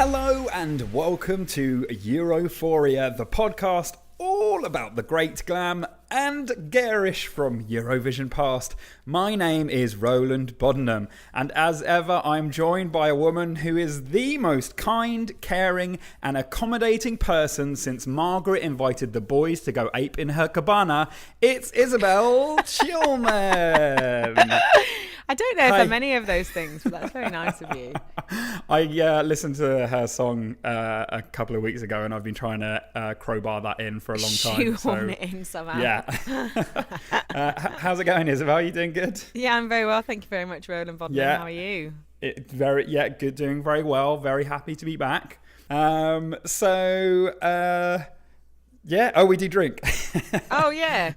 Hello and welcome to Europhoria, the podcast all about the great glam and garish from Eurovision past. My name is Roland Bodenham, and as ever I'm joined by a woman who is the most kind, caring and accommodating person since Margaret invited the boys to go ape in her cabana. It's Isobel Chilman. I don't know if I'm any of those things, but that's very nice of you. I listened to her song a couple of weeks ago, and I've been trying to crowbar that in for a long time. Shoehorn it in somehow. Yeah. How's it going, Isabel? Are you doing good? Yeah, I'm very well. Thank you very much, Roland Bodman. Yeah. How are you? Good. Doing very well. Very happy to be back. Oh, we do drink. Oh yeah.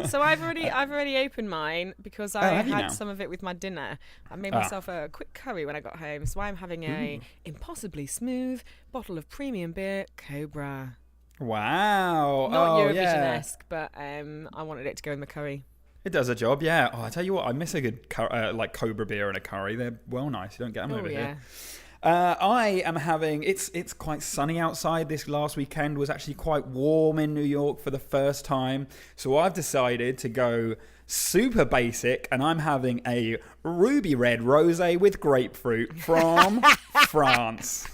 So I've already opened mine because I had some of it with my dinner. I made myself a quick curry when I got home, so I'm having a impossibly smooth bottle of premium beer, Cobra. Wow. Not Eurovision-esque, but I wanted it to go in the curry. It does a job, yeah. Oh, I tell you what, I miss a good Cobra beer and a curry. They're well nice. You don't get them over here. I am having, it's quite sunny outside. This last weekend was actually quite warm in New York for the first time. So I've decided to go super basic, and I'm having a ruby red rosé with grapefruit from France.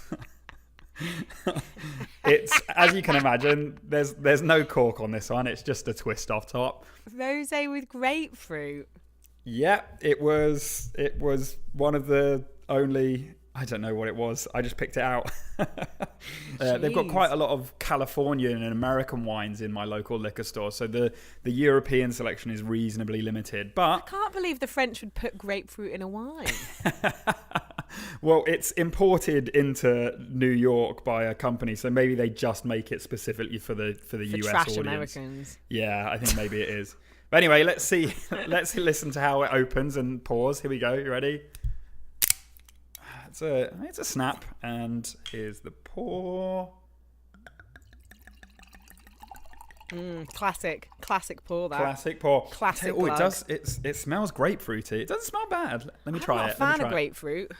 It's, as you can imagine, there's no cork on this one. It's just a twist off top. Rosé with grapefruit. Yeah, it was one of the only, I don't know what it was. I just picked it out. They've got quite a lot of Californian and American wines in my local liquor store, so the European selection is reasonably limited. But I can't believe the French would put grapefruit in a wine. Well, it's imported into New York by a company, so maybe they just make it specifically for the US trash audience. Americans. Yeah, I think maybe it is. But anyway, let's see. Let's listen to how it opens and pours. Here we go. You ready? It's a snap, and here's the pour. Classic pour. That Classic pour. Classic. Oh, it does. It smells grapefruity. It doesn't smell bad. Let me try it. I'm not a fan of grapefruit.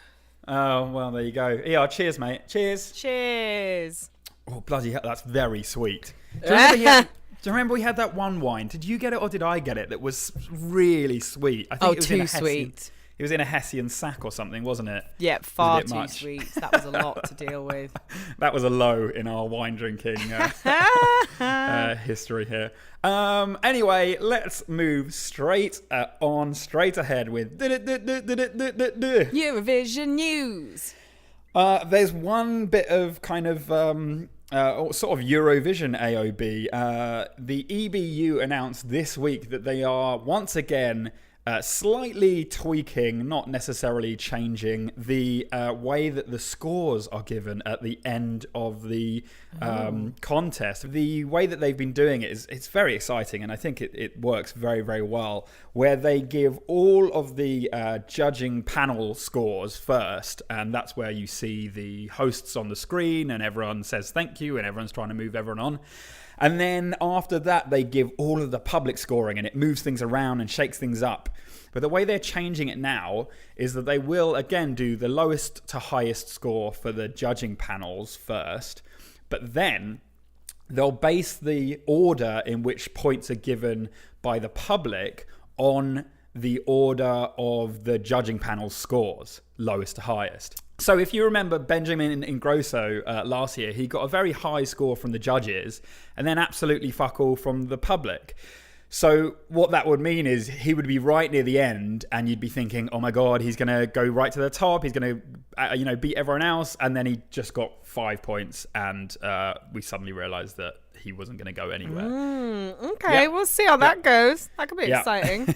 Oh well, there you go. Yeah, cheers, mate. Cheers. Cheers. Oh bloody hell, that's very sweet. Do you remember we had that one wine? Did you get it or did I get it? That was really sweet. I think it was too in a sweet. It was in a Hessian sack or something, wasn't it? Yeah, far too sweet. That was a lot to deal with. That was a low in our wine drinking history here. Anyway, let's move straight ahead with Eurovision news. There's one bit of kind of sort of Eurovision AOB. The EBU announced this week that they are once again slightly tweaking, not necessarily changing, the way that the scores are given at the end of the contest. The way that they've been doing it it's very exciting, and I think it works very, very well, where they give all of the judging panel scores first, and that's where you see the hosts on the screen, and everyone says thank you, and everyone's trying to move everyone on. And then after that, they give all of the public scoring, and it moves things around and shakes things up. But the way they're changing it now is that they will, again, do the lowest to highest score for the judging panels first. But then they'll base the order in which points are given by the public on the order of the judging panel's scores, lowest to highest. So if you remember Benjamin Ingrosso last year, he got a very high score from the judges and then absolutely fuck all from the public. So what that would mean is he would be right near the end, and you'd be thinking, oh my God, he's going to go right to the top. He's going to, beat everyone else. And then he just got 5 points, and we suddenly realized that he wasn't going to go anywhere. Okay, we'll see how that goes. That could be exciting.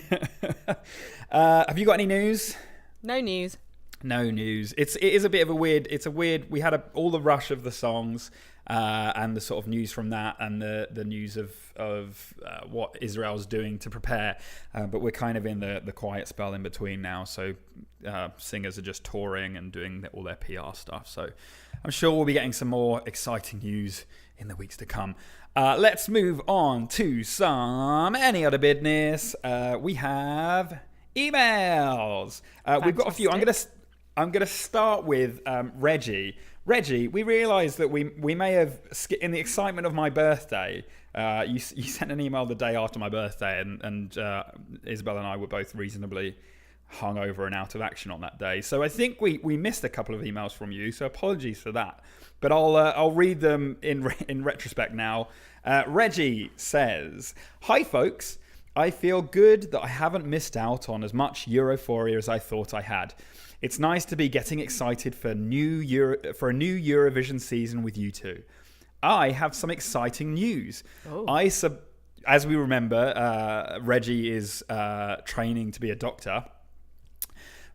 Have you got any news? No news. No news. It is a bit of a weird. We had all the rush of the songs and the sort of news from that, and the news of what Israel's doing to prepare. But we're kind of in the quiet spell in between now. So singers are just touring and doing all their PR stuff. So I'm sure we'll be getting some more exciting news in the weeks to come. Let's move on to some any other business. We have emails. We've got a few. I'm going to start with Reggie. Reggie, we realised that we may have, in the excitement of my birthday, you sent an email the day after my birthday, and Isobel and I were both reasonably hungover and out of action on that day. So I think we missed a couple of emails from you, so apologies for that. But I'll read them in retrospect now. Reggie says, "Hi folks, I feel good that I haven't missed out on as much Europhoria as I thought I had. It's nice to be getting excited for a new Eurovision season with you two. I have some exciting news. As we remember, Reggie is training to be a doctor.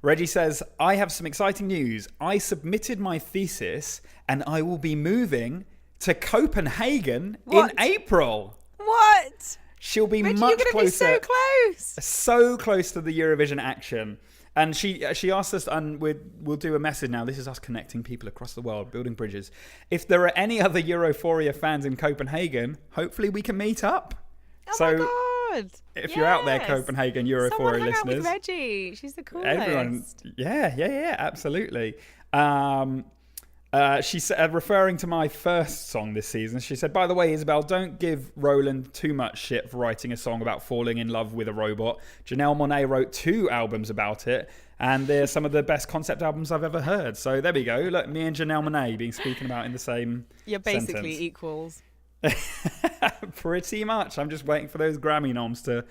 Reggie says, I have some exciting news. I submitted my thesis and I will be moving to Copenhagen in April. What? She'll be Reggie, much you're closer. Be so close. So close to the Eurovision action. And she asked us, and we'll do a message now. This is us connecting people across the world, building bridges. If there are any other Europhoria fans in Copenhagen, hopefully we can meet up. My God. If you're out there, Copenhagen Europhoria listeners. Someone hang out with Reggie. She's the coolest. Everyone, yeah, absolutely. She said, referring to my first song this season, she said, by the way, Isobel, don't give Roland too much shit for writing a song about falling in love with a robot. Janelle Monáe wrote 2 albums about it, and they're some of the best concept albums I've ever heard. So there we go. Look, me and Janelle Monáe being speaking about in the same You're basically sentence. Equals. Pretty much. I'm just waiting for those Grammy noms to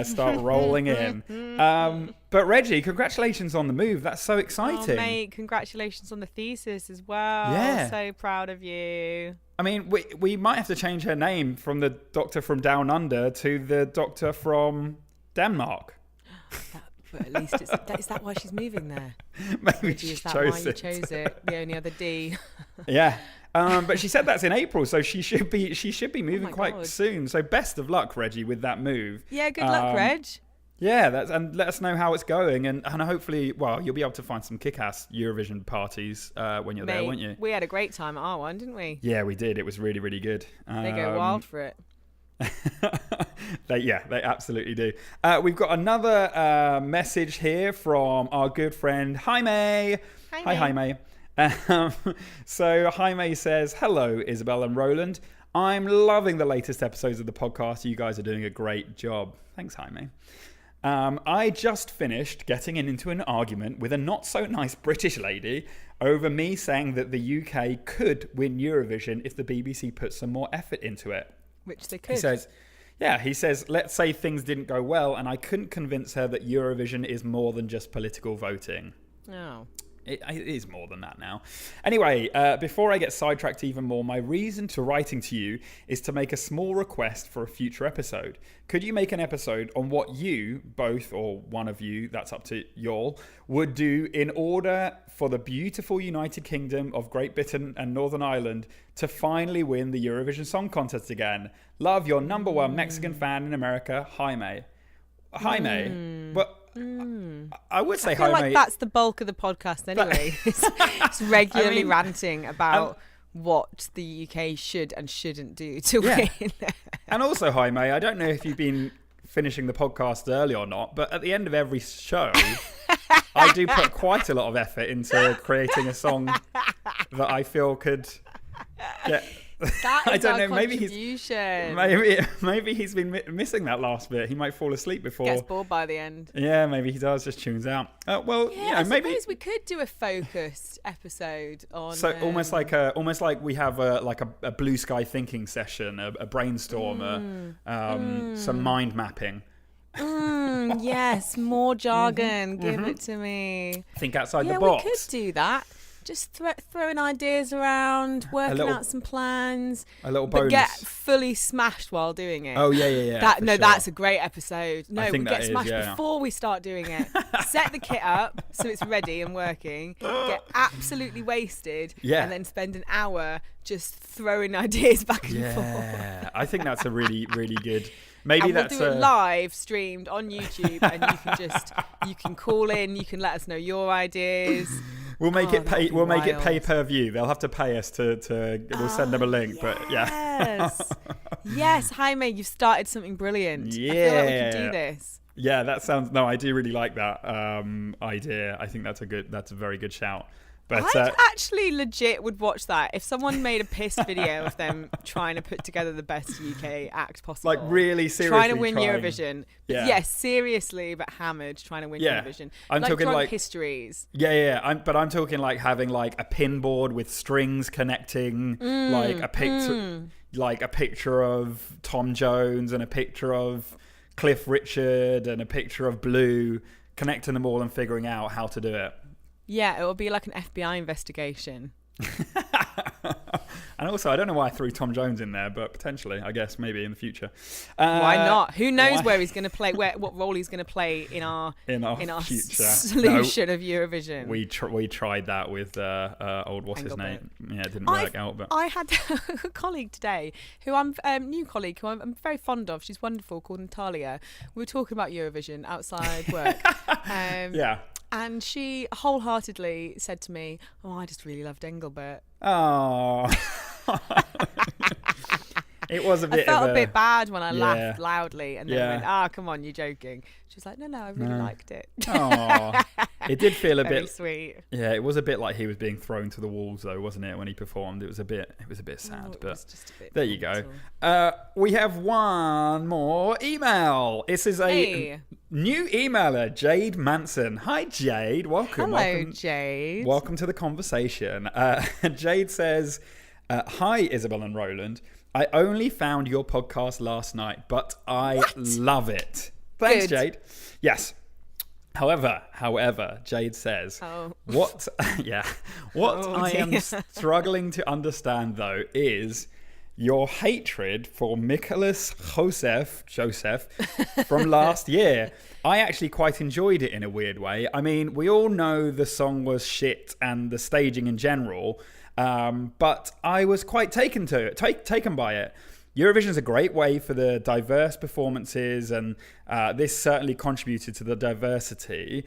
start rolling in. But Reggie, congratulations on the move. That's so exciting. Oh, mate, congratulations on the thesis as well. Yeah. So proud of you. I mean, we might have to change her name from the Doctor from Down Under to the Doctor from Denmark. But at least is that why she's moving there? Maybe she chose it? The only other D. Yeah. But she said that's in April, so she should be moving quite soon. So best of luck, Reggie, with that move. Yeah, good luck, Reg. Yeah, and let us know how it's going, and hopefully, well, you'll be able to find some kick-ass Eurovision parties when you're there, won't you? We had a great time at our one, didn't we? Yeah, we did. It was really, really good. They go wild for it. They absolutely do. We've got another message here from our good friend Jaime. Hi, Jaime. So Jaime says, hello, Isobel and Roland. I'm loving the latest episodes of the podcast. You guys are doing a great job. Thanks, Jaime. I just finished getting into an argument with a not so nice British lady over me saying that the UK could win Eurovision if the BBC put some more effort into it. Which they could. He says, let's say things didn't go well and I couldn't convince her that Eurovision is more than just political voting. Oh. It is more than that now. Anyway, before I get sidetracked even more, my reason to writing to you is to make a small request for a future episode. Could you make an episode on what you, both or one of you, that's up to y'all, would do in order for the beautiful United Kingdom of Great Britain and Northern Ireland to finally win the Eurovision Song Contest again? Love, your number one Mexican fan in America, Jaime. But I would say I feel Jaime. like that's the bulk of the podcast anyway. It's regularly ranting about what the UK should and shouldn't do to win. And also, Jaime, I don't know if you've been finishing the podcast early or not, but at the end of every show, I do put quite a lot of effort into creating a song that I feel could get... That is I don't our know. contribution. Maybe he's been missing that last bit. He might fall asleep before. Gets bored by the end. Yeah, maybe he does. Just tunes out. I maybe suppose we could do a focused episode on. So almost like we have a blue sky thinking session, a brainstorm, some mind mapping. Yes, more jargon. Give it to me. Think outside the box. Yeah, we could do that. Just throwing ideas around, working out some plans. A little bonus. But get fully smashed while doing it. Oh, yeah. That's a great episode. No, we get smashed is. before we start doing it. Set the kit up so it's ready and working. Get absolutely wasted. Yeah. And then spend an hour just throwing ideas back and forth. Yeah, I think that's a really, really good... Maybe we'll do it live streamed on YouTube, and you can call in, you can let us know your ideas. We'll make it pay. We'll make it pay per view. They'll have to pay us to. We'll send them a link, but yeah. Yes, Jaime, you've started something brilliant. Yeah, I feel like we can do this. Yeah, that sounds. No, I do really like that idea. I think that's a very good shout. But I actually legit would watch that if someone made a piss video of them trying to put together the best UK act possible. Like really seriously trying to win Eurovision. Yeah. Yes, seriously, but hammered trying to win Eurovision. I'm talking drunk like histories. Yeah. I'm talking like having like a pinboard with strings connecting, like a picture of Tom Jones and a picture of Cliff Richard and a picture of Blue, connecting them all and figuring out how to do it. Yeah, it will be like an FBI investigation. And also, I don't know why I threw Tom Jones in there, but potentially, I guess, maybe in the future. Why not? Who knows where he's going to play, what role he's going to play in our future solution of Eurovision. We tried that with old what's his name? Yeah, it didn't work out. But I had a colleague today who I'm new colleague who I'm very fond of. She's wonderful, called Natalia. We were talking about Eurovision outside work. Yeah. And she wholeheartedly said to me, "Oh, I just really loved Engelbert." Oh. It was a bit. I felt a bit bad when I laughed loudly and then went, come on, you're joking. She was like, no, I really liked it. Oh, it did feel a bit sweet. Yeah, it was a bit like he was being thrown to the wolves, though, wasn't it? When he performed, it was a bit sad. But just a bit there you go. We have one more email. This is a new emailer, Jade Manson. Hi, Jade. Welcome. Hello, Jade. Welcome to the conversation. Jade says, "Hi, Isobel and Roland. I only found your podcast last night, but I love it." Thanks, Good. Jade. Yes. However, Jade says, what I am struggling to understand, though, is your hatred for Nicholas Joseph from last year. I actually quite enjoyed it in a weird way. I mean, we all know the song was shit and the staging in general, but I was quite taken by it. Eurovision is a great way for the diverse performances, and this certainly contributed to the diversity.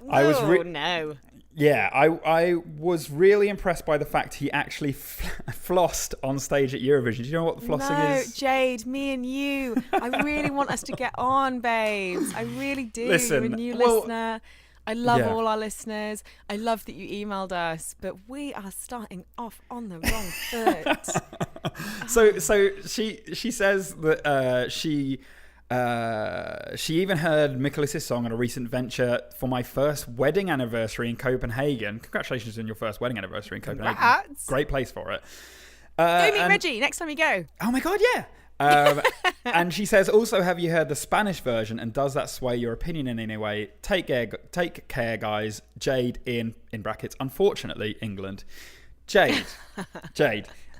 No. Yeah, I was really impressed by the fact he actually flossed on stage at Eurovision. Do you know what the flossing is? No, Jade, me and you. I really want us to get on, babes. I really do. Listen, you're a new listener. I love all our listeners. I love that you emailed us, but we are starting off on the wrong foot. So she says that she even heard Nicholas's song on a recent venture for my first wedding anniversary in Copenhagen. Congratulations on your first wedding anniversary in Copenhagen. Congrats. Great place for it. Go meet Reggie next time you go. Oh my God, yeah. And she says, also, have you heard the Spanish version, and does that sway your opinion in any way? Take care, guys. Jade in brackets, unfortunately, England. Jade.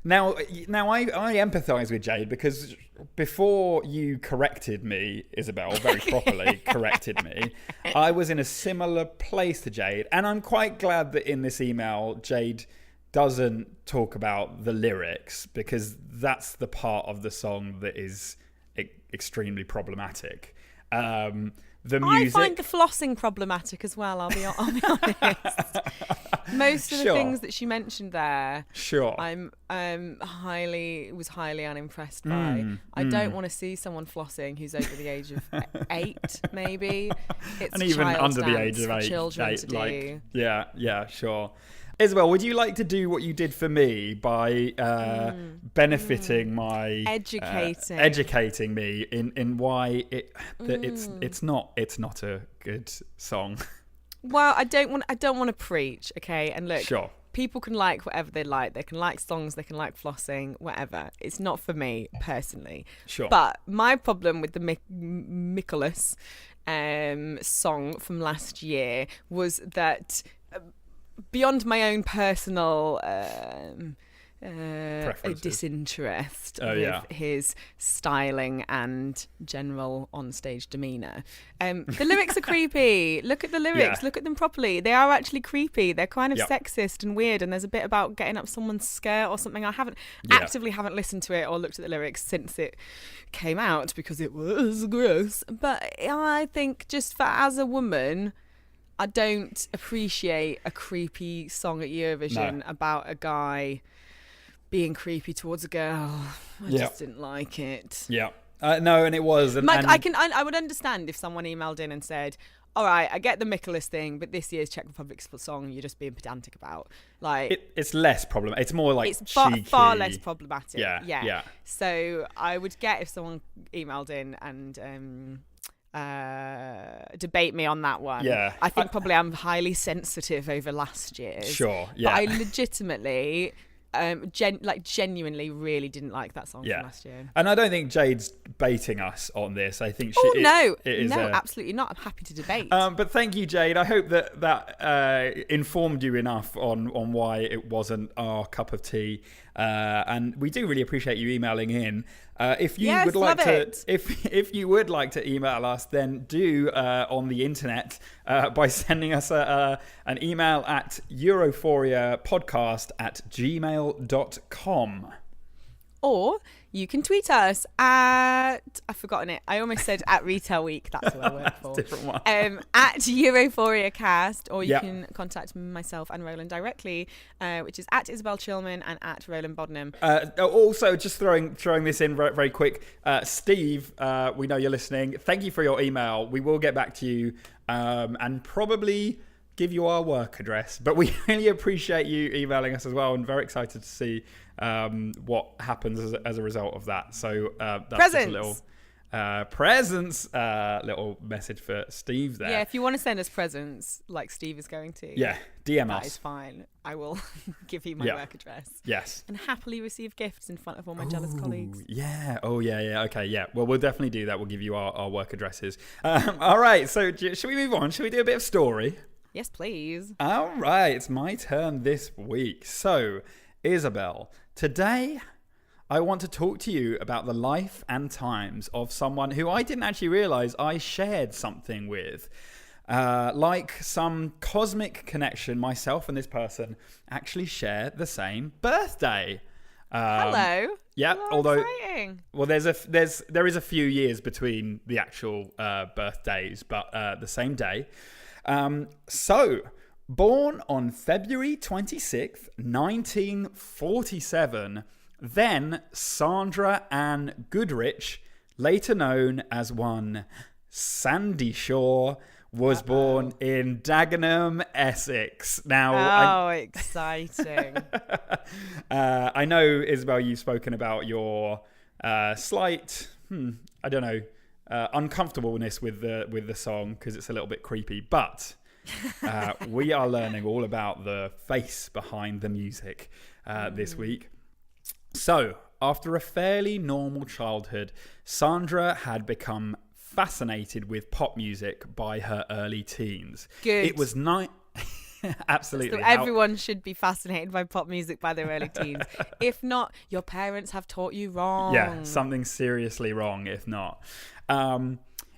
Now I empathise with Jade, because before you corrected me, Isobel, very properly corrected me, I was in a similar place to Jade, and I'm quite glad that in this email, Jade doesn't talk about the lyrics, because that's the part of the song that is extremely problematic. The music, I find the flossing problematic as well, I'll be honest. Most of the things that she mentioned there, I'm was highly unimpressed by. I don't want to see someone flossing who's over the age of 8, maybe. It's and even under the age of 8, children to do. Yeah, sure. Isabel, would you like to do what you did for me by benefiting my educating me in why it's not a good song? Well, I don't want to preach, okay? And look, sure. People can like whatever they like. They can like songs, they can like flossing, whatever. It's not for me personally. Sure. But my problem with the Nicholas song from last year was that beyond my own personal disinterest with his styling and general onstage demeanour. The lyrics are creepy. Look at the lyrics. Look at them properly. They are actually creepy. They're kind of sexist and weird, and there's a bit about getting up someone's skirt or something. I actively haven't listened to it or looked at the lyrics since it came out, because it was gross. But I think just as a woman, I don't appreciate a creepy song at Eurovision about a guy being creepy towards a girl. I just didn't like it. Yeah. No, and it was. I would understand if someone emailed in and said, all right, I get the Mikolas thing, but this year's Czech Republic song you're just being pedantic about. Like, it's less problem. It's more like it's cheeky. far less problematic. Yeah. So I would get if someone emailed in and debate me on that one. Yeah. I think probably I'm highly sensitive over last year's. Sure. Yeah. But I legitimately. Genuinely really didn't like that song from last year. And I don't think Jade's baiting us on this. I think she absolutely not. I'm happy to debate. But thank you, Jade. I hope that informed you enough on why it wasn't our cup of tea. And we do really appreciate you emailing in. If you would like to email us, then do on the internet by sending us an email at europhoriapodcast@gmail.com. Or you can tweet us at, I've forgotten it. I almost said at Retail Week. That's who I work for. Different one. At EuphoriaCast, or you can contact myself and Roland directly, which is at Isobel Chilman and at Roland Bodnam. Also, just throwing this in very, very quick. Steve, we know you're listening. Thank you for your email. We will get back to you and probably give you our work address. But we really appreciate you emailing us as well, and very excited to see what happens as a result of that. So that's just a little little message for Steve there. Yeah, if you want to send us presents like Steve is going to, DM us. That is fine. I will give you my work address. Yes. And happily receive gifts in front of all my jealous colleagues. Yeah. Oh, yeah. Okay, yeah. Well, we'll definitely do that. We'll give you our work addresses. All right. So should we move on? Should we do a bit of story? Yes, please. All right. It's my turn this week. So, Isobel, today I want to talk to you about the life and times of someone who I didn't actually realise I shared something with. Like some cosmic connection, myself and this person actually share the same birthday. Hello. Yeah, oh, although exciting. Well, there is a few years between the actual birthdays, but the same day. So, born on February 26th, 1947, then Sandra Ann Goodrich, later known as one Sandie Shaw, was born in Dagenham, Essex. Now, exciting. I know, Isobel, you've spoken about your slight, uncomfortableness with the song because it's a little bit creepy, but we are learning all about the face behind the music this week. So, after a fairly normal childhood, Sandra had become fascinated with pop music by her early teens. Good. It was Absolutely. So everyone should be fascinated by pop music by their early teens. If not, your parents have taught you wrong. Yeah, something seriously wrong, if not.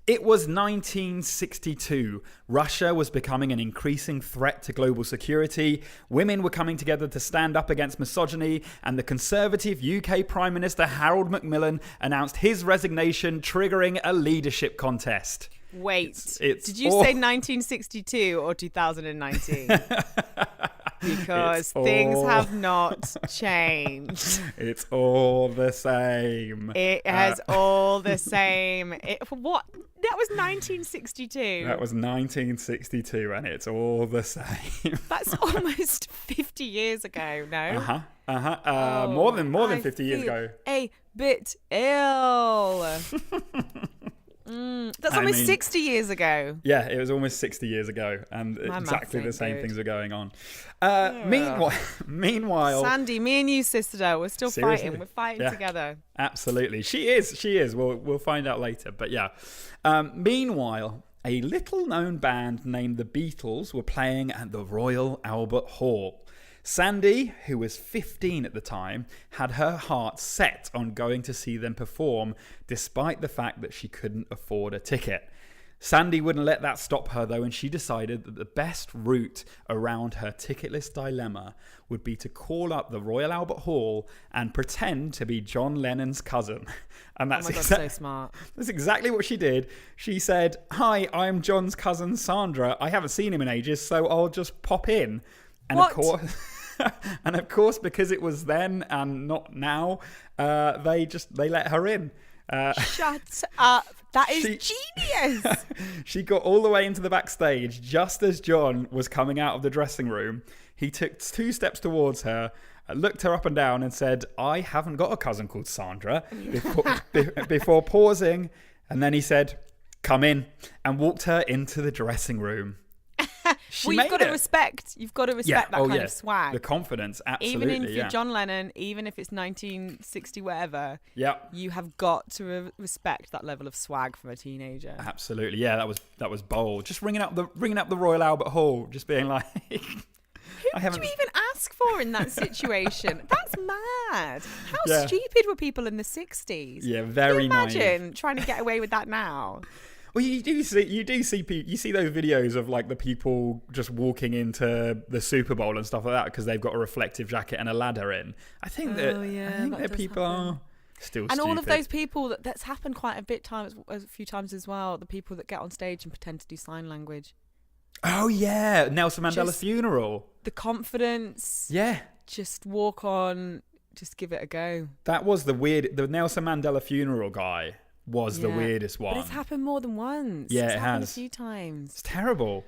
It was 1962. Russia was becoming an increasing threat to global security. Women were coming together to stand up against misogyny, and the Conservative UK Prime Minister Harold Macmillan announced his resignation, triggering a leadership contest. Wait, did you say 1962 or 2019? Because things have not changed. It's all the same. It has all the same. What? That was 1962. That was 1962, and it's all the same. That's almost 50 years ago, no? More than 50 years ago. A bit ill. That's almost 60 years ago. Yeah, it was almost 60 years ago, and exactly the same things are going on. Meanwhile, Sandie, me and you, sister, we're still fighting. We're fighting together. Absolutely, she is. We'll find out later. But yeah, meanwhile, a little-known band named the Beatles were playing at the Royal Albert Hall. Sandie, who was 15 at the time, had her heart set on going to see them perform, despite the fact that she couldn't afford a ticket. Sandie wouldn't let that stop her, though, and she decided that the best route around her ticketless dilemma would be to call up the Royal Albert Hall and pretend to be John Lennon's cousin. And that's so smart. That's exactly what she did. She said, "Hi, I'm John's cousin Sandra. I haven't seen him in ages, so I'll just pop in." And what? Of course, because it was then and not now, they let her in. Shut up. That is genius. She got all the way into the backstage just as John was coming out of the dressing room. He took 2 steps towards her, looked her up and down and said, "I haven't got a cousin called Sandra," before pausing. And then he said, "Come in," and walked her into the dressing room. You've got to respect that kind of swag. The confidence, absolutely. Even if you're John Lennon, even if it's 1960 whatever, you have got to respect that level of swag from a teenager. Absolutely, yeah, that was bold. Just ringing up the Royal Albert Hall, just being like, Who did you even ask for in that situation? That's mad. How stupid were people in the 60s? Yeah, very naive. Imagine naive. Trying to get away with that now. Well, you see those videos of like the people just walking into the Super Bowl and stuff like that because they've got a reflective jacket and a ladder in. I think that people are still and stupid. all of those people that's happened quite a few times as well. The people that get on stage and pretend to do sign language. Oh yeah, Nelson Mandela's funeral. The confidence. Yeah. Just walk on. Just give it a go. That was the Nelson Mandela funeral guy. Was the weirdest one. But it's happened more than once. Yeah, it's happened has. a few times. It's terrible.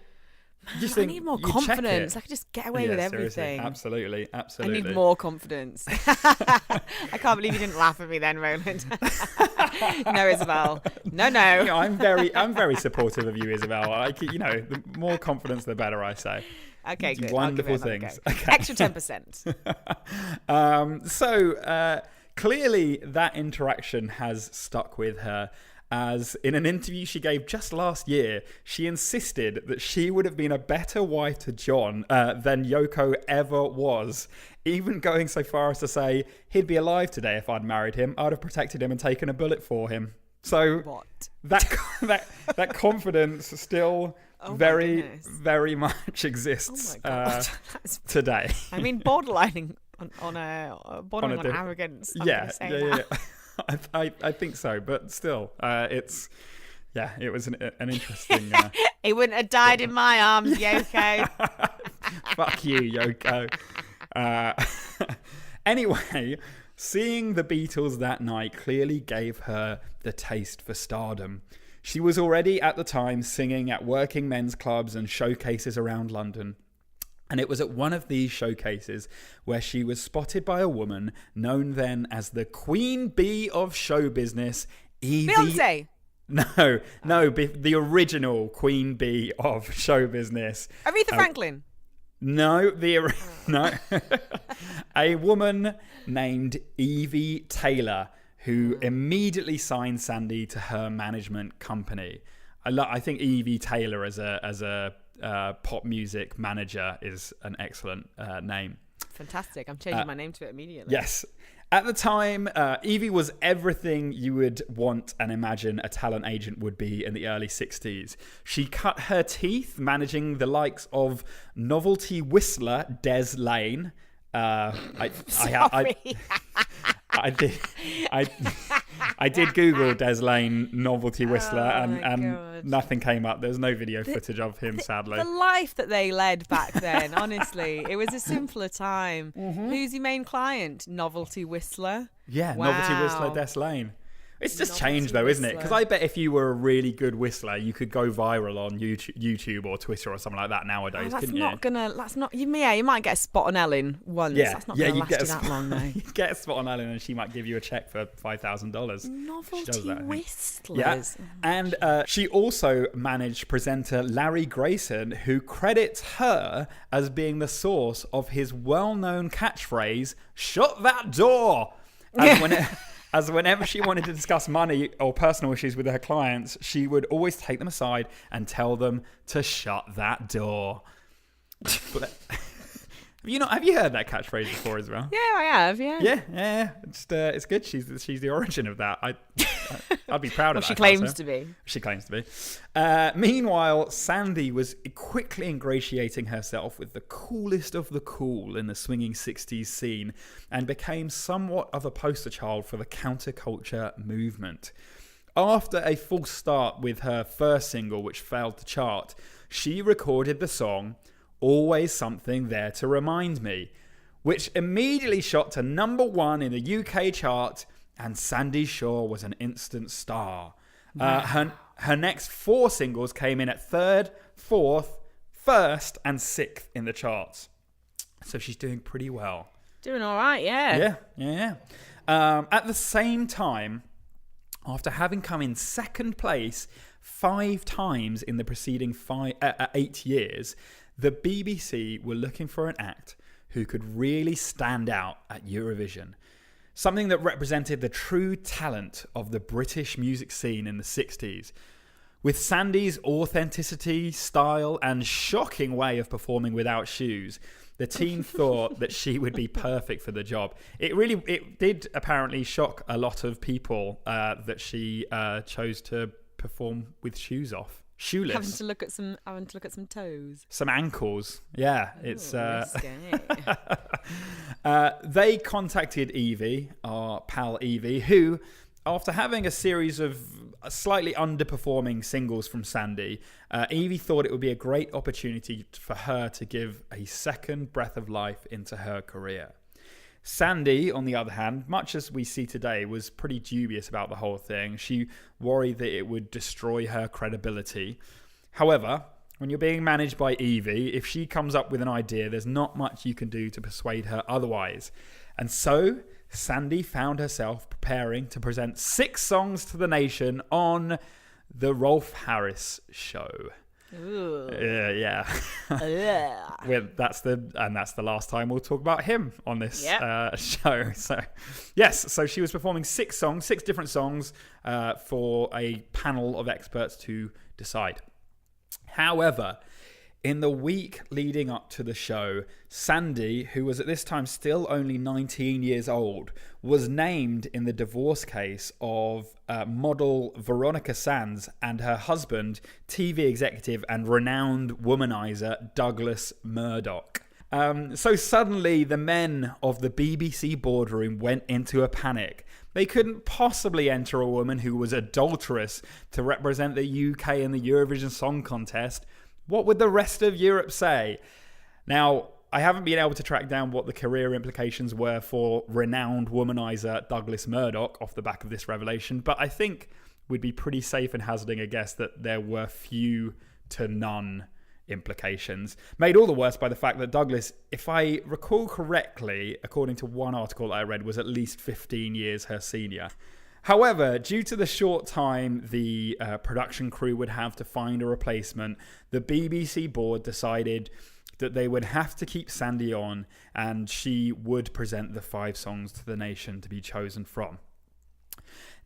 Man, I need more confidence. I could just get away with everything. Absolutely. I need more confidence. I can't believe you didn't laugh at me then, Roland. No, Isabel. No. I'm very supportive of you, Isabel. The more confidence, the better, I say. Okay, good. Wonderful things. Okay. Extra 10%. Clearly, that interaction has stuck with her, as in an interview she gave just last year, she insisted that she would have been a better wife to John than Yoko ever was, even going so far as to say, "He'd be alive today if I'd married him. I'd have protected him and taken a bullet for him." So what? that confidence still very much exists today. I mean, borderlining on arrogance. Yeah. I think so, but still, it was an interesting. He wouldn't have died in my arms, Yoko. Fuck you, Yoko. Anyway, seeing the Beatles that night clearly gave her the taste for stardom. She was already at the time singing at working men's clubs and showcases around London. And it was at one of these showcases where she was spotted by a woman known then as the Queen Bee of show business, Evie. Beyonce. No, the original Queen Bee of show business. Aretha Franklin. No, a woman named Evie Taylor, who immediately signed Sandie to her management company. I think Evie Taylor as a pop music manager is an excellent name. Fantastic. I'm changing my name to it immediately. Yes. At the time, Evie was everything you would want and imagine a talent agent would be in the early 60s. She cut her teeth managing the likes of novelty whistler Des Lane. I did Google Des Lane novelty whistler and nothing came up. There's no video footage of him, sadly. The life that they led back then, honestly, it was a simpler time. Mm-hmm. Who's your main client? Novelty whistler? Yeah, wow. Novelty whistler Des Lane. It's just changed though, isn't it? Because I bet if you were a really good whistler, you could go viral on YouTube or Twitter or something like that nowadays, couldn't you? You might get a spot on Ellen once. Yeah, that's not going to last you that long, though. You get a spot on Ellen and she might give you a check for $5,000. Novelty whistlers. Yeah. And she also managed presenter Larry Grayson, who credits her as being the source of his well-known catchphrase, "Shut that door!" As whenever she wanted to discuss money or personal issues with her clients, she would always take them aside and tell them to shut that door. Have you heard that catchphrase before as well? Yeah, I have. Yeah. Yeah. It's good. She's the origin of that. I'd be proud of that. She claims to be. She claims to be. Meanwhile, Sandie was quickly ingratiating herself with the coolest of the cool in the swinging 60s scene and became somewhat of a poster child for the counterculture movement. After a false start with her first single, which failed to chart, she recorded the song "Always Something There to Remind Me," which immediately shot to number 1 in the UK chart and Sandie Shaw was an instant star. Her next 4 singles came in at 3rd, 4th, 1st, and 6th in the charts. So she's doing pretty well. Doing all right, yeah. Yeah. At the same time, after having come in 2nd place 5 times in the preceding 8 years, the BBC were looking for an act who could really stand out at Eurovision. Something that represented the true talent of the British music scene in the 60s. With Sandie's authenticity, style, and shocking way of performing without shoes, the team thought that she would be perfect for the job. It did apparently shock a lot of people that she chose to perform with shoes off, shoeless. Having to look at some toes, some ankles. Yeah, it's. Risky. They contacted Evie, our pal Evie, who, after having a series of slightly underperforming singles from Sandie, Evie thought it would be a great opportunity for her to give a second breath of life into her career. Sandie, on the other hand, much as we see today, was pretty dubious about the whole thing. She worried that it would destroy her credibility. However, when you're being managed by Evie, if she comes up with an idea, there's not much you can do to persuade her otherwise. And so Sandie found herself preparing to present 6 songs to the nation on the Rolf Harris show. Ooh. Yeah. That's the last time we'll talk about him on this show. So, yes, so she was performing 6 different songs for a panel of experts to decide. However, in the week leading up to the show, Sandie, who was at this time still only 19 years old, was named in the divorce case of model Veronica Sands and her husband, TV executive and renowned womanizer Douglas Murdoch. So suddenly the men of the BBC boardroom went into a panic. They couldn't possibly enter a woman who was adulterous to represent the UK in the Eurovision Song Contest. What would the rest of Europe say? Now, I haven't been able to track down what the career implications were for renowned womanizer Douglas Murdoch off the back of this revelation, but I think we'd be pretty safe in hazarding a guess that there were few to none implications. Made all the worse by the fact that Douglas, if I recall correctly, according to one article I read, was at least 15 years her senior. However, due to the short time the production crew would have to find a replacement, the BBC board decided that they would have to keep Sandie on, and she would present the 5 songs to the nation to be chosen from.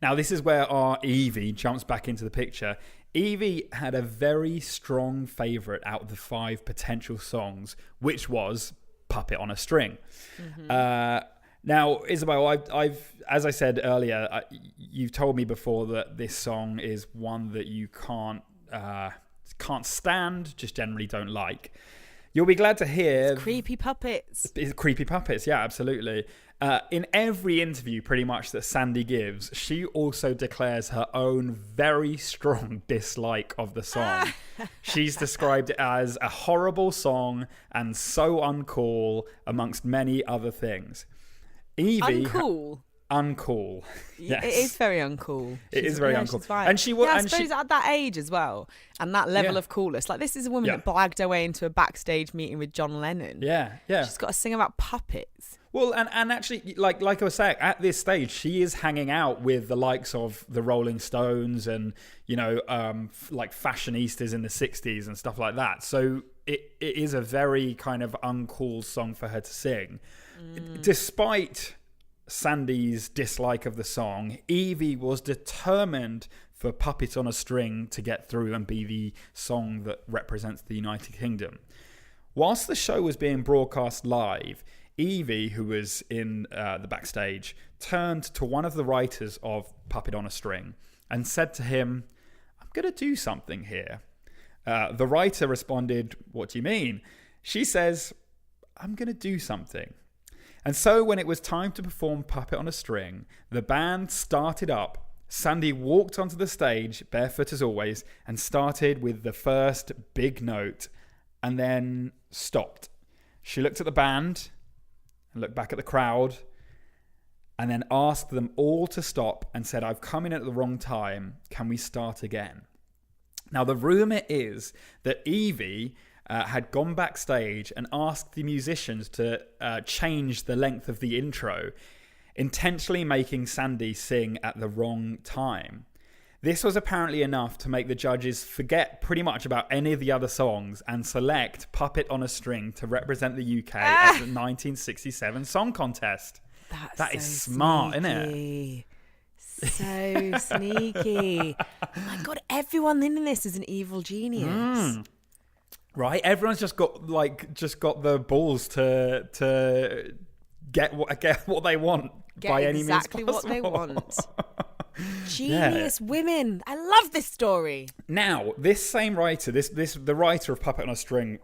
Now, this is where our Evie jumps back into the picture. Evie had a very strong favourite out of the 5 potential songs, which was Puppet on a String. Mm-hmm. Now, Isobel, I've as I said earlier, you've told me before that this song is one that you can't stand, just generally don't like. You'll be glad to hear... It's creepy puppets. It's creepy puppets, yeah, absolutely. In every interview, pretty much, that Sandie gives, she also declares her own very strong dislike of the song. She's described it as a horrible song and so uncool, amongst many other things. Evie... Uncool. Yes. It is very uncool. It is very uncool. Right. And she was. I suppose at that age as well, and that level of coolness. Like, this is a woman that blagged her way into a backstage meeting with John Lennon. Yeah. She's got to sing about puppets. Well, and actually, like I was saying, at this stage, she is hanging out with the likes of the Rolling Stones and, like fashionistas in the 60s and stuff like that. So it is a very kind of uncool song for her to sing. Despite Sandie's dislike of the song, Evie was determined for Puppet on a String to get through and be the song that represents the United Kingdom. Whilst the show was being broadcast live, Evie, who was in the backstage, turned to one of the writers of Puppet on a String and said to him, "I'm going to do something here." The writer responded, "What do you mean?" She says, "I'm going to do something." And so when it was time to perform Puppet on a String, the band started up. Sandie walked onto the stage, barefoot as always, and started with the first big note, and then stopped. She looked at the band, and looked back at the crowd, and then asked them all to stop and said, "I've come in at the wrong time. Can we start again?" Now, the rumour is that Evie had gone backstage and asked the musicians to change the length of the intro, intentionally making Sandie sing at the wrong time. This was apparently enough to make the judges forget pretty much about any of the other songs and select Puppet on a String to represent the UK at the 1967 Song Contest. That is so smart, sneaky. Isn't it? So sneaky. Oh my God, everyone in this is an evil genius. Right? Everyone's just got the balls to get what they want by any means possible. Exactly what they want. Genius women. I love this story. Now, this same writer, the writer of Puppet on a String,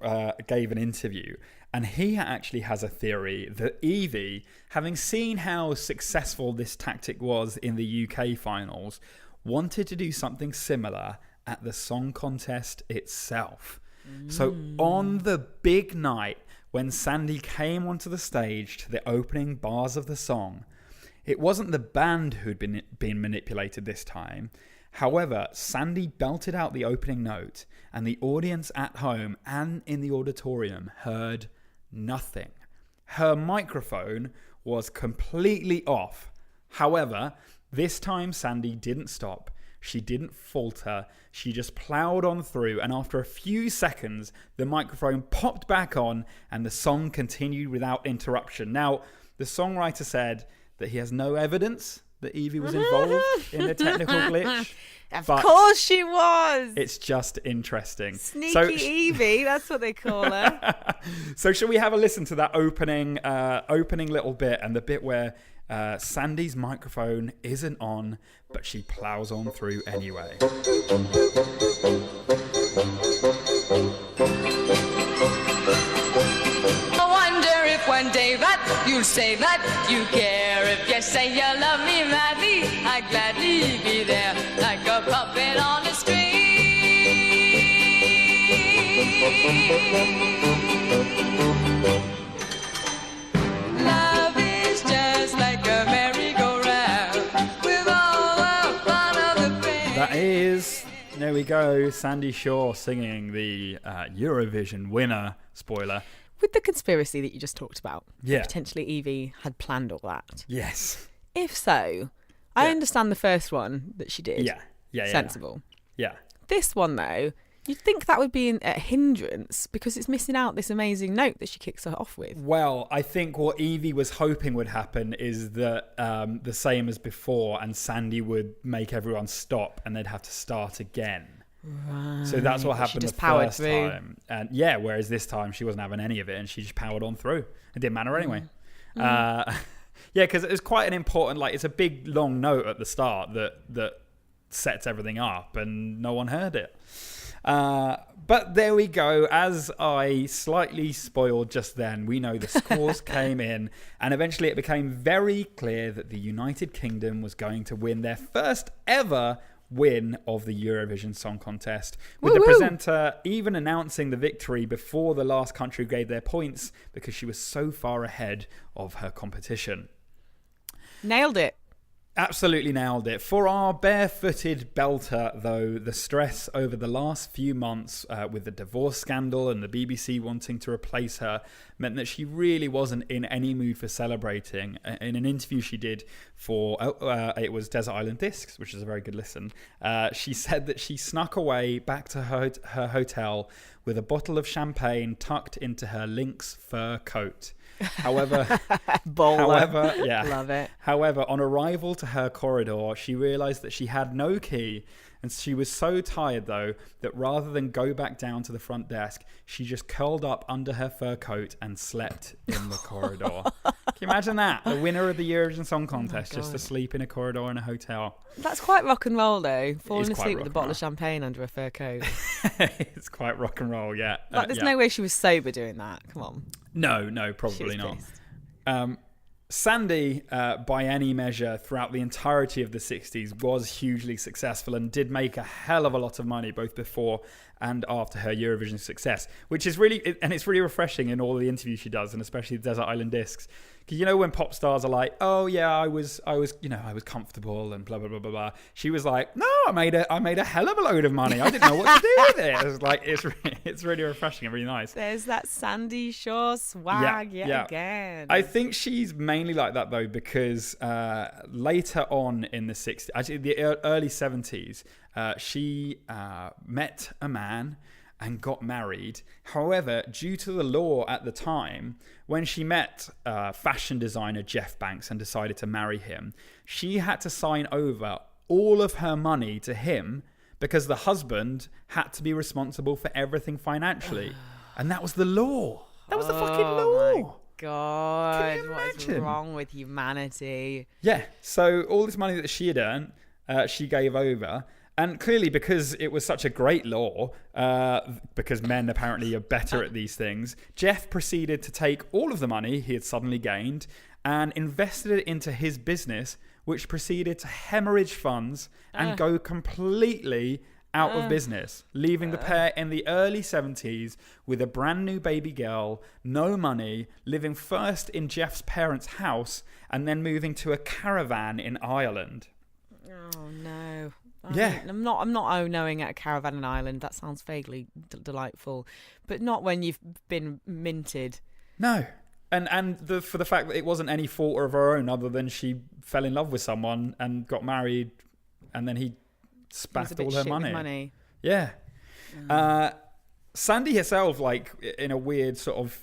gave an interview, and he actually has a theory that Evie, having seen how successful this tactic was in the UK finals, wanted to do something similar at the song contest itself. So on the big night when Sandie came onto the stage to the opening bars of the song, it wasn't the band who'd been manipulated this time. However, Sandie belted out the opening note, and the audience at home and in the auditorium heard nothing. Her microphone was completely off. However, this time Sandie didn't stop. She didn't falter. She just ploughed on through, and after a few seconds, the microphone popped back on, and the song continued without interruption. Now, the songwriter said that he has no evidence that Evie was involved in the technical glitch. Of course she was. It's just interesting. Sneaky Evie, that's what they call her. So shall we have a listen to that opening little bit, and the bit where Sandie's microphone isn't on, but she plows on through anyway. One day that you'll say that you care. If you say you love me madly, I'd gladly be there like a puppet on a string. Love is just like a merry-go-round with all the fun of the fair. That is, there we go, Sandie Shaw singing the Eurovision winner, spoiler. With the conspiracy that you just talked about, yeah, potentially Evie had planned all that. Yes. If so, I understand the first one that she did. Yeah. Sensible. Yeah. This one, though, you'd think that would be a hindrance because it's missing out this amazing note that she kicks her off with. Well, I think what Evie was hoping would happen is that the same as before, and Sandie would make everyone stop and they'd have to start again. Right. So that's what happened the first through. time. And whereas this time she wasn't having any of it and she just powered on through. It didn't matter anyway. Because it was quite an important, it's a big long note at the start that sets everything up, and no one heard it. But there we go. As I slightly spoiled just then, we know the scores came in, and eventually it became very clear that the United Kingdom was going to win their first ever win of the Eurovision Song Contest, with the presenter even announcing the victory before the last country gave their points because she was so far ahead of her competition. Nailed it. Absolutely nailed it. For our barefooted belter, though, the stress over the last few months with the divorce scandal and the BBC wanting to replace her meant that she really wasn't in any mood for celebrating. In an interview she did for, it was Desert Island Discs, which is a very good listen, she said that she snuck away back to her hotel with a bottle of champagne tucked into her lynx fur coat. However, love it. However, on arrival to her corridor, she realised that she had no key, and she was so tired, though, that rather than go back down to the front desk, she just curled up under her fur coat and slept in the corridor. Can you imagine that? The winner of the Eurovision Song Contest just asleep in a corridor in a hotel. That's quite rock and roll, though. Falling asleep with a bottle of champagne under a fur coat. It's quite rock and roll, yeah. There's no way she was sober doing that. Come on. No, probably not. Sandie, by any measure, throughout the entirety of the 60s, was hugely successful and did make a hell of a lot of money both before and after her Eurovision success, which is it's really refreshing in all the interviews she does, and especially the Desert Island Discs. Because when pop stars are like, "Oh yeah, I was comfortable and blah blah blah blah blah," she was like, "No, I made a hell of a load of money. I didn't know what to do with it." It's like it's really refreshing and really nice. There's that Sandie Shaw swag again. I think she's mainly like that though because later on in the 60s, actually the early 70s, she met a man and got married. However, due to the law at the time, when she met fashion designer Jeff Banks and decided to marry him, she had to sign over all of her money to him because the husband had to be responsible for everything financially. And that was the law. That was the fucking law. My God, what is wrong with humanity? Yeah, so all this money that she had earned, she gave over. And clearly, because it was such a great law, because men apparently are better at these things, Jeff proceeded to take all of the money he had suddenly gained and invested it into his business, which proceeded to hemorrhage funds and go completely out of business, leaving the pair in the early 70s with a brand new baby girl, no money, living first in Jeff's parents' house and then moving to a caravan in Ireland. Oh, no. Yeah, I'm not oh-knowing at a caravan in Ireland. That sounds vaguely delightful, but not when you've been minted. No, and for the fact that it wasn't any fault of her own, other than she fell in love with someone and got married, and then he spaffed all her money. Yeah, Sandie herself, like in a weird sort of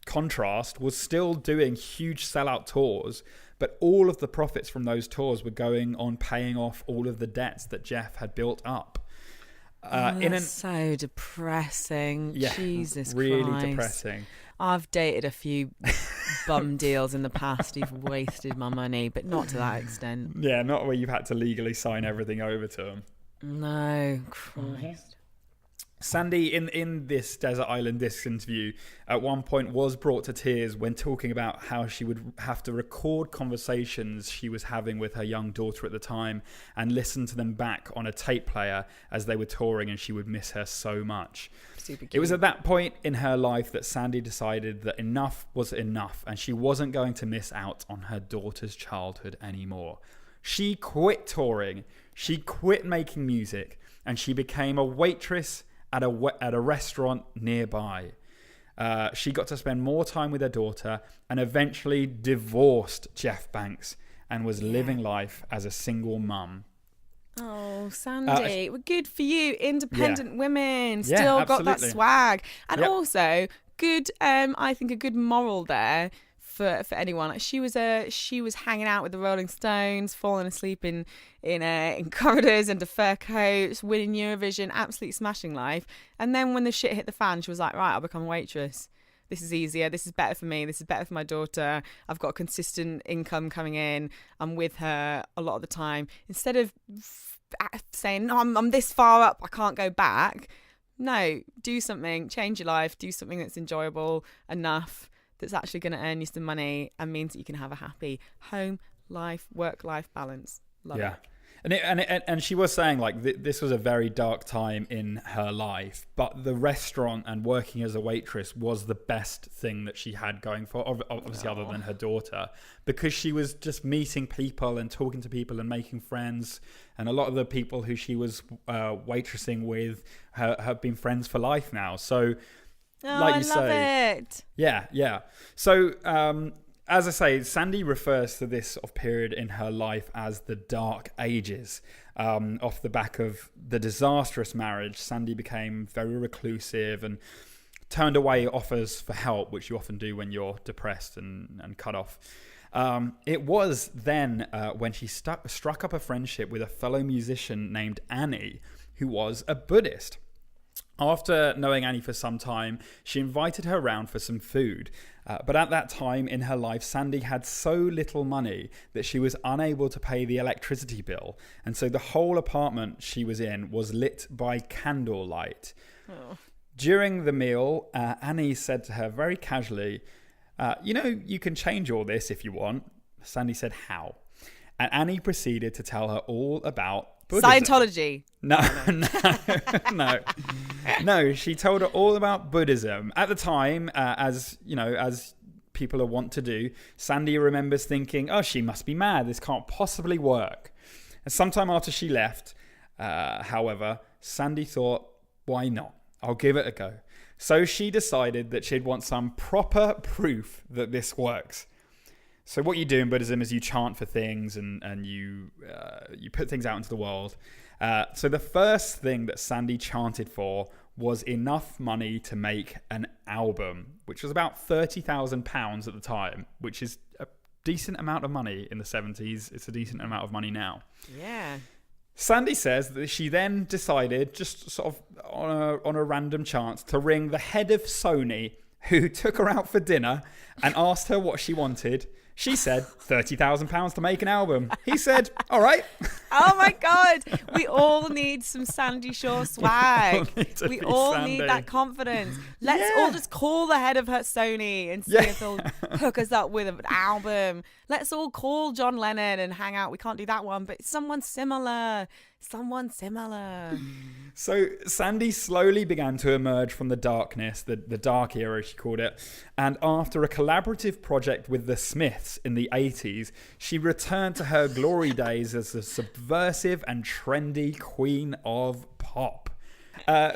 contrast, was still doing huge sellout tours. But all of the profits from those tours were going on paying off all of the debts that Jeff had built up. That's so depressing. Yeah, Jesus really Christ. depressing. I've dated a few bum deals in the past who've wasted my money, but not to that extent. Yeah, not where you've had to legally sign everything over to them. No, Christ. Sandie, in this Desert Island Discs interview, at one point was brought to tears when talking about how she would have to record conversations she was having with her young daughter at the time and listen to them back on a tape player as they were touring, and she would miss her so much. Super cute. It was at that point in her life that Sandie decided that enough was enough and she wasn't going to miss out on her daughter's childhood anymore. She quit touring, she quit making music, and she became a waitress at a restaurant nearby. She got to spend more time with her daughter and eventually divorced Jeff Banks and was living life as a single mum. Oh, Sandie, well, good for you. Independent women still got that swag. And also, good, I think a good moral there for anyone. Like she was hanging out with the Rolling Stones, falling asleep in corridors under fur coats, winning Eurovision, absolutely smashing life. And then when the shit hit the fan, she was like, right, I'll become a waitress. This is easier. This is better for me. This is better for my daughter. I've got consistent income coming in. I'm with her a lot of the time. Instead of saying, no, I'm this far up, I can't go back. No, do something, change your life, do something that's enjoyable enough, that's actually going to earn you some money and means that you can have a happy home life, work-life balance. Love it. And she was saying like this was a very dark time in her life, but the restaurant and working as a waitress was the best thing that she had going for, obviously other than her daughter, because she was just meeting people and talking to people and making friends, and a lot of the people who she was waitressing with have been friends for life now. So I love it. Yeah. So as I say, Sandie refers to this sort of period in her life as the Dark Ages. Off the back of the disastrous marriage, Sandie became very reclusive and turned away offers for help, which you often do when you're depressed and cut off. It was then when she struck up a friendship with a fellow musician named Annie, who was a Buddhist. After knowing Annie for some time, she invited her round for some food. But at that time in her life, Sandie had so little money that she was unable to pay the electricity bill. And so the whole apartment she was in was lit by candlelight. Oh. During the meal, Annie said to her very casually, You can change all this if you want. Sandie said, how? And Annie proceeded to tell her all about Buddhism. Scientology. No, she told her all about Buddhism. At the time, as people are wont to do, Sandie remembers thinking, oh, she must be mad. This can't possibly work. And sometime after she left, however, Sandie thought, why not? I'll give it a go. So she decided that she'd want some proper proof that this works. So what you do in Buddhism is you chant for things and you put things out into the world. So the first thing that Sandie chanted for was enough money to make an album, which was about £30,000 at the time, which is a decent amount of money in the 70s. It's a decent amount of money now. Yeah. Sandie says that she then decided, just sort of on a random chance, to ring the head of Sony, who took her out for dinner and asked her what she wanted. She said £30,000 to make an album. He said, all right. Oh my God. We all need some Sandie Shaw swag. We all need that confidence. Let's all just call the head of her Sony and see if they'll hook us up with an album. Let's all call John Lennon and hang out. We can't do that one, but someone similar. So Sandie slowly began to emerge from the darkness, the dark era, she called it. And after a collaborative project with the Smiths in the 80s, she returned to her glory days as a subversive and trendy queen of pop.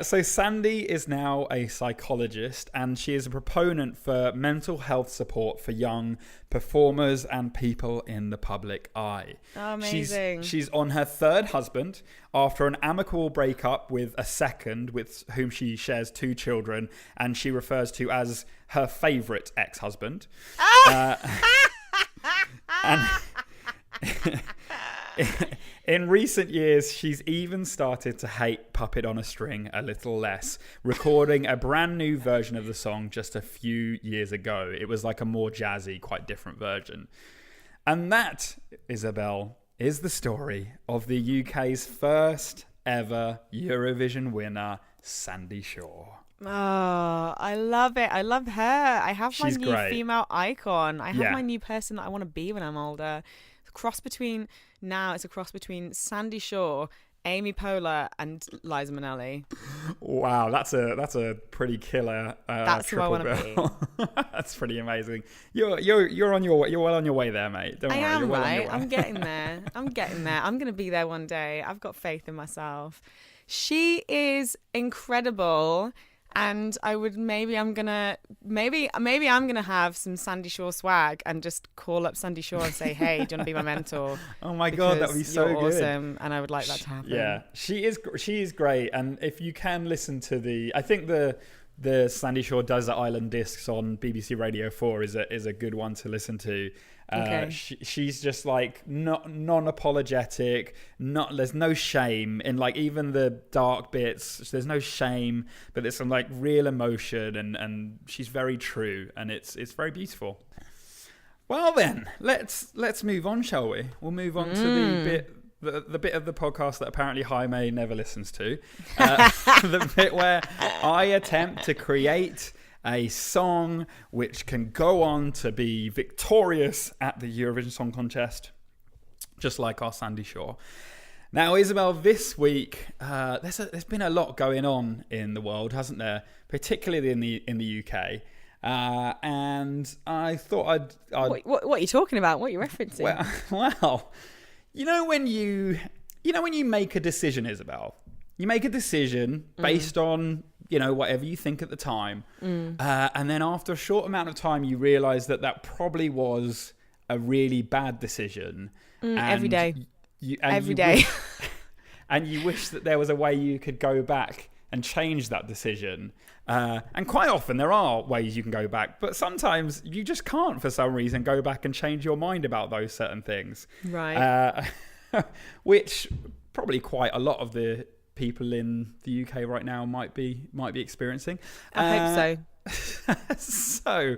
So Sandie is now a psychologist, and she is a proponent for mental health support for young performers and people in the public eye. Amazing. She's on her third husband after an amicable breakup with a second, with whom she shares 2 children, and she refers to as her favourite ex-husband. And in recent years, she's even started to hate Puppet on a String a little less, recording a brand new version of the song just a few years ago. It was like a more jazzy, quite different version. And that, Isobel, is the story of the UK's first ever Eurovision winner, Sandie Shaw. Oh, I love it. I love her. I have my new female icon. I have my new person that I want to be when I'm older. It's a cross between Sandie Shaw, Amy Poehler, and Liza Minnelli. Wow, that's a pretty killer. That's who I want to be. That's pretty amazing. You're well on your way there, mate. Don't worry. You're well on your way. I'm getting there. I'm gonna be there one day. I've got faith in myself. She is incredible. And I'm gonna have some Sandie Shaw swag and just call up Sandie Shaw and say, hey, do you want to be my mentor? Oh my God, that would be so good. Awesome, and I would like that to happen. Yeah, she is great. And if you can listen to I think the Sandie Shaw Desert Island discs on BBC Radio 4 is a good one to listen to. Okay. She's just like non-apologetic. There's no shame in like even the dark bits. There's no shame, but there's some like real emotion, and she's very true, and it's very beautiful. Well then, let's move on, shall we? We'll move on to the bit of the podcast that apparently Jaime never listens to. The bit where I attempt to create a song which can go on to be victorious at the Eurovision Song Contest, just like our Sandie Shaw. Now, Isobel, this week there's been a lot going on in the world, hasn't there? Particularly in the UK. And I thought I'd What are you talking about? What are you referencing? Well, when you make a decision, Isobel, you make a decision based on whatever you think at the time. And then after a short amount of time, you realize that probably was a really bad decision. Every day. Every day. And you wish that there was a way you could go back and change that decision. And quite often there are ways you can go back, but sometimes you just can't for some reason go back and change your mind about those certain things. Right. Which probably quite a lot of the people in the UK right now might be experiencing. I hope so. So,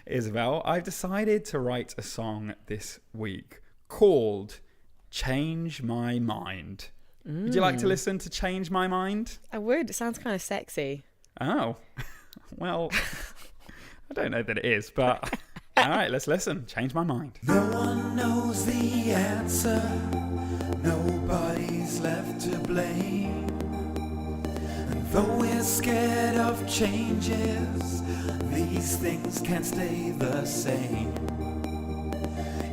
Isobel, I've decided to write a song this week called Change My Mind. Would you like to listen to Change My Mind? I would. It sounds kind of sexy. Oh, well, I don't know that it is, but All right, let's listen. Change my mind. No one knows the answer. Nobody's left to blame. And though we're scared of changes, these things can't stay the same.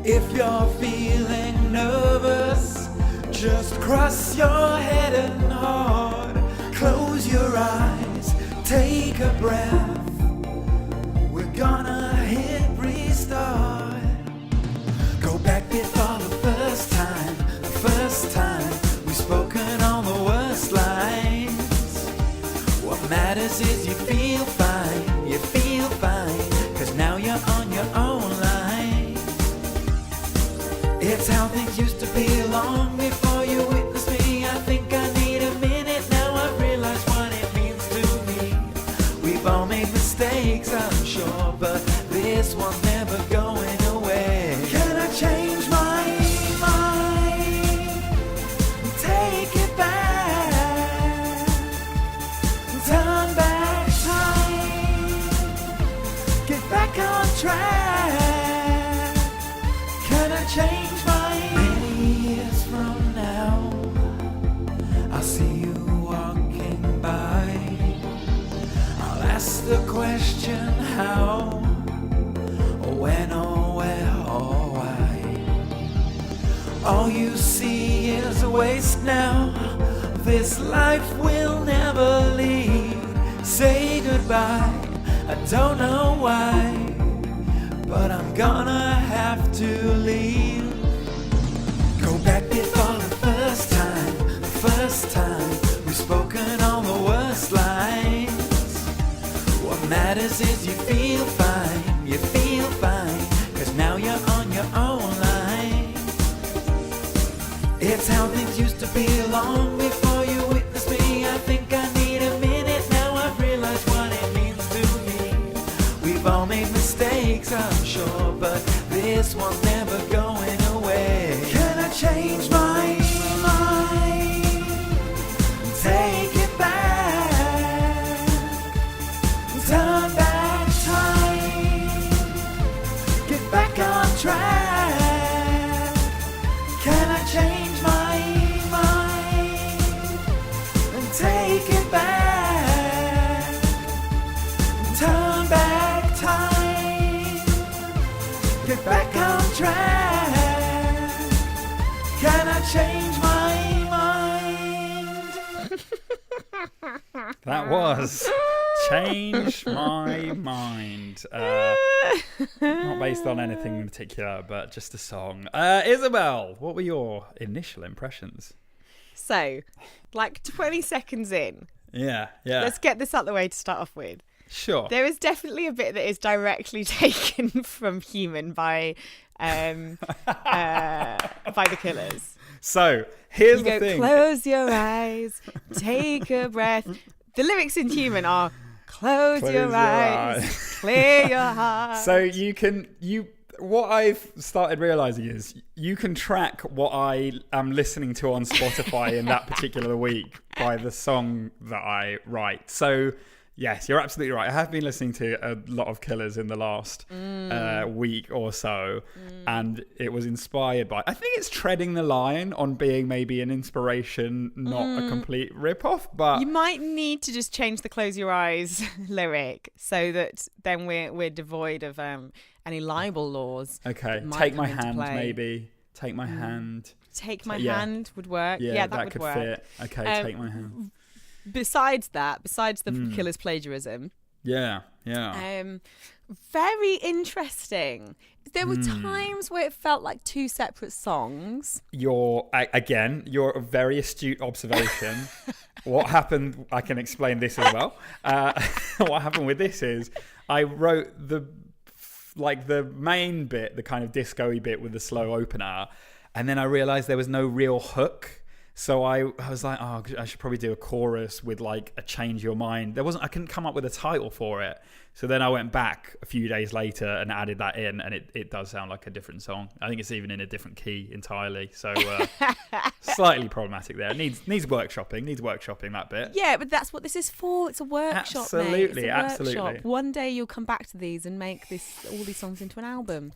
If you're feeling nervous, just cross your head and heart. Close your eyes, take a breath. We're gonna hit restart. Go back before the first time we've spoken all the worst lines. What matters is you feel fine, 'cause now you're on your own line. It's how things used to be long before you witnessed me. I think I need a minute now. I've realized what it means to me. We've all made mistakes, I'm sure, but this one's never going away. Can I change my mind? Take it back. Turn back time. Get back on track. Can I change my mind? Many years from now, I'll see you walking by. I'll ask the question how, or when, or where, or why. All you see is a waste now. This life will never leave. Say goodbye, I don't know why, but I'm gonna have to leave. Go back before the first time we've spoken all the worst lines. What matters is you feel fine, 'cause now you're on your own line. It's how things used to be long before you witnessed me. I think I need a minute now. I've realized what it means to me. We've all made mistakes, I'm sure, but this one's never going away. Can I change my mind? Take it back. Turn back time. Get back on track. Can I change my mind? And take it back. Turn back time. Get back on track. Can I change my mind? That was Change My Mind. Not based on anything in particular, but just a song. Isobel, what were your initial impressions? So, like 20 seconds in. Yeah. Let's get this out the way to start off with. Sure. There is definitely a bit that is directly taken from Human by the Killers. So, here's the thing. Close your eyes, take a breath. The lyrics in Human are close your eyes, clear your heart. So what I've started realizing is you can track what I am listening to on Spotify in that particular week by the song that I write. So yes, you're absolutely right. I have been listening to a lot of Killers in the last week or so, and it was inspired by, I think it's treading the line on being maybe an inspiration, not a complete rip-off, but... You might need to just change the close your eyes lyric so that then we're devoid of any libel laws. Okay, take my hand maybe. Take my hand. Take my hand would work. Yeah, that would could work. fit. Okay, take my hand. Besides the Killer's plagiarism. Yeah. Very interesting. There were times where it felt like two separate songs. Your a very astute observation. What happened, I can explain this as well. What happened with this is I wrote the main bit, the kind of disco-y bit with the slow opener, and then I realized there was no real hook. So I was like, oh, I should probably do a chorus with like a change your mind. I couldn't come up with a title for it. So then I went back a few days later and added that in, and it does sound like a different song. I think it's even in a different key entirely. So slightly problematic there. It needs workshopping that bit. Yeah, but that's what this is for. It's a workshop, absolutely, mate. It's a absolutely. workshop. One day you'll come back to these and make all these songs into an album.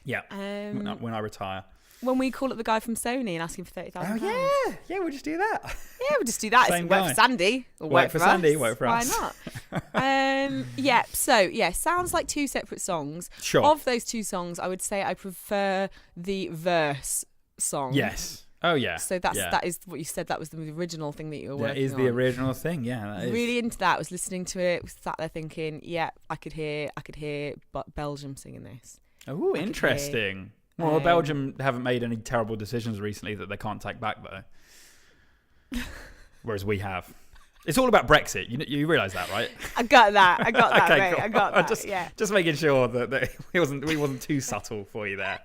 Yeah. When I retire. When we call up the guy from Sony and ask him for £30,000. Oh yeah, we'll just do that. Yeah, we'll just do that. Same It's work guy. for Sandie. Or Work for us. Sandie, work for us. Why not? Yeah. So yeah, sounds like two separate songs. Sure. Of those two songs, I would say I prefer the verse song. Yes. Oh yeah. So that is what you said. That was the original thing that you were working on. That is the original thing. Yeah. That is. Really into that. I was listening to it. Was sat there thinking, yeah, I could hear Belgium singing this. Oh, interesting. Well, Belgium haven't made any terrible decisions recently that they can't take back, though. Whereas we have. It's all about Brexit. You realise that, right? I got that, okay, mate. Cool. I got that. Just making sure that we wasn't too subtle for you there.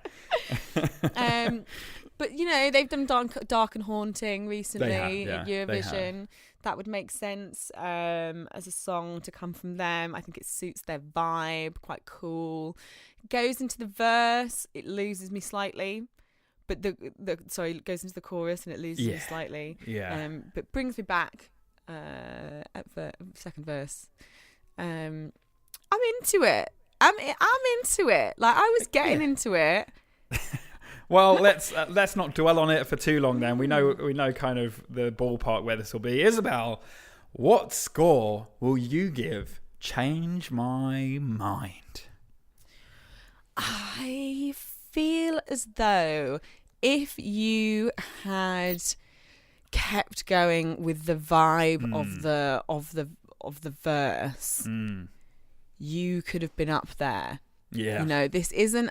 But they've done Dark and Haunting recently They have, at Eurovision. That would make sense as a song to come from them. I think it suits their vibe, quite cool. Goes into the verse, it loses me slightly, but it goes into the chorus and it loses me slightly. Yeah. But brings me back at the second verse. I'm into it. I'm into it. Like I was getting into it. Well, let's not dwell on it for too long. Then we know kind of the ballpark where this will be. Isabel, what score will you give Change My Mind? I feel as though if you had kept going with the vibe of the verse, you could have been up there. Yeah. This isn't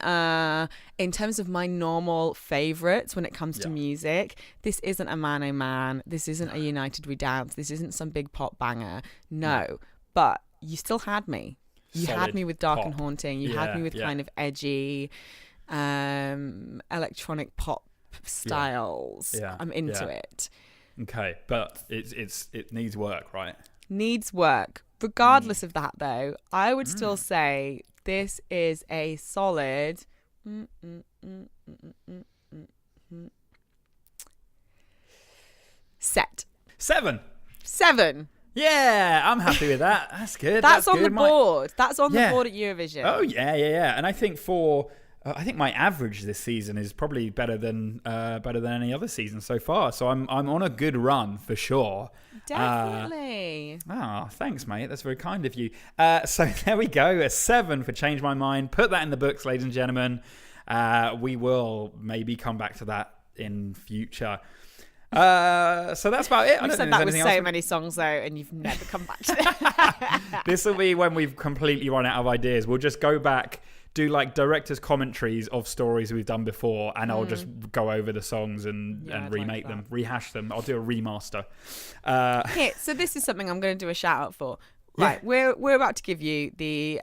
in terms of my normal favourites when it comes to music, this isn't a Man Oh Man, this isn't a United We Dance, this isn't some big pop banger. No. But you still had me. You had me with Dark and Haunting. You had me with kind of edgy, electronic pop styles. Yeah. I'm into it. Okay, but it needs work, right? Needs work. Regardless of that, though, I would still say this is a solid. Set. 7. Yeah, I'm happy with that. That's good. That's on good. the board. That's on the board at Eurovision. Oh yeah. And I think I think my average this season is probably better than any other season so far. So I'm on a good run for sure. Definitely. Thanks, mate. That's very kind of you. So there we go. A 7 for Change My Mind. Put that in the books, ladies and gentlemen. We will maybe come back to that in future. So that's about it. You've said that with so many songs though, and you've never come back to it. This will be when we've completely run out of ideas. We'll just go back, do like director's commentaries of stories we've done before, and I'll just go over the songs and remake them, rehash them. I'll do a remaster. Here, so this is something I'm going to do a shout out for. Right, we're about to give you the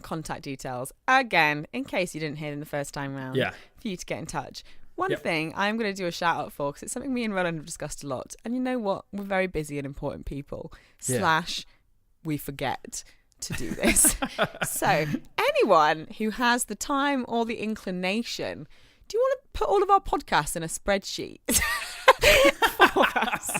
contact details again, in case you didn't hear them the first time round. Yeah. For you to get in touch. One thing I'm going to do a shout out for, because it's something me and Roland have discussed a lot. And you know what? We're very busy and important people. / we forget to do this. So anyone who has the time or the inclination, do you want to put all of our podcasts in a spreadsheet for us?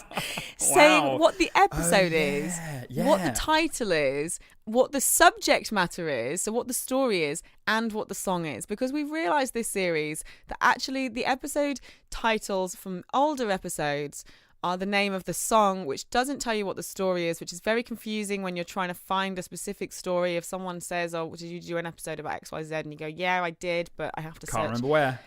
Saying what the episode is, what the title is, what the subject matter is, so what the story is, and what the song is. Because we've realised this series that actually the episode titles from older episodes are the name of the song, which doesn't tell you what the story is, which is very confusing when you're trying to find a specific story. If someone says, oh, did you do an episode about XYZ? And you go, yeah, I did, but I have to search. Can't remember where.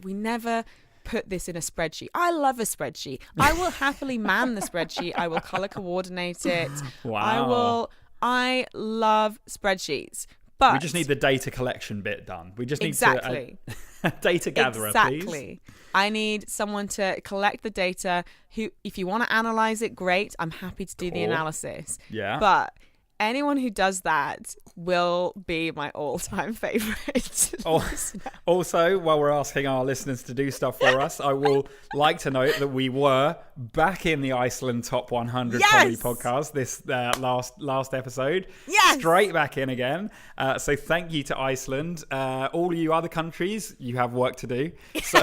We never put this in a spreadsheet. I love a spreadsheet. I will happily man the spreadsheet. I will color coordinate it. Wow. I love spreadsheets. But we just need the data collection bit done. We just need to data gatherer, please. I need someone to collect the data who, if you want to analyze it, great. I'm happy to do the analysis. Yeah. But anyone who does that will be my all-time favourite. Also, while we're asking our listeners to do stuff for us, I will like to note that we were back in the Iceland Top 100 Comedy Podcast this last episode. Yes! Straight back in again. So thank you to Iceland. All you other countries, you have work to do. So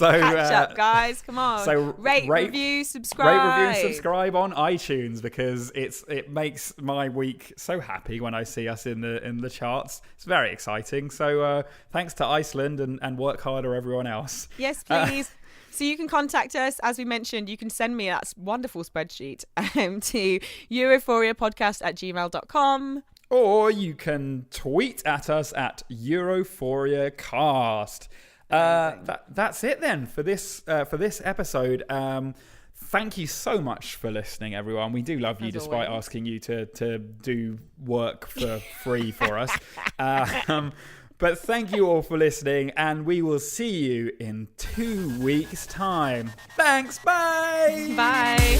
catch up, guys. Come on. So rate, review, subscribe. On iTunes, because it makes my week so happy when I see us in the charts. It's very exciting. So thanks to Iceland and work harder, everyone else. Yes, please. So you can contact us. As we mentioned, you can send me that wonderful spreadsheet to europhoriapodcast@gmail.com. Or you can tweet at us at EurophoriaCast. That's it then for this episode. Thank you so much for listening, everyone. We do love you, despite asking you to do work for free for us. But thank you all for listening, and we will see you in 2 weeks' time. Thanks. Bye. Bye.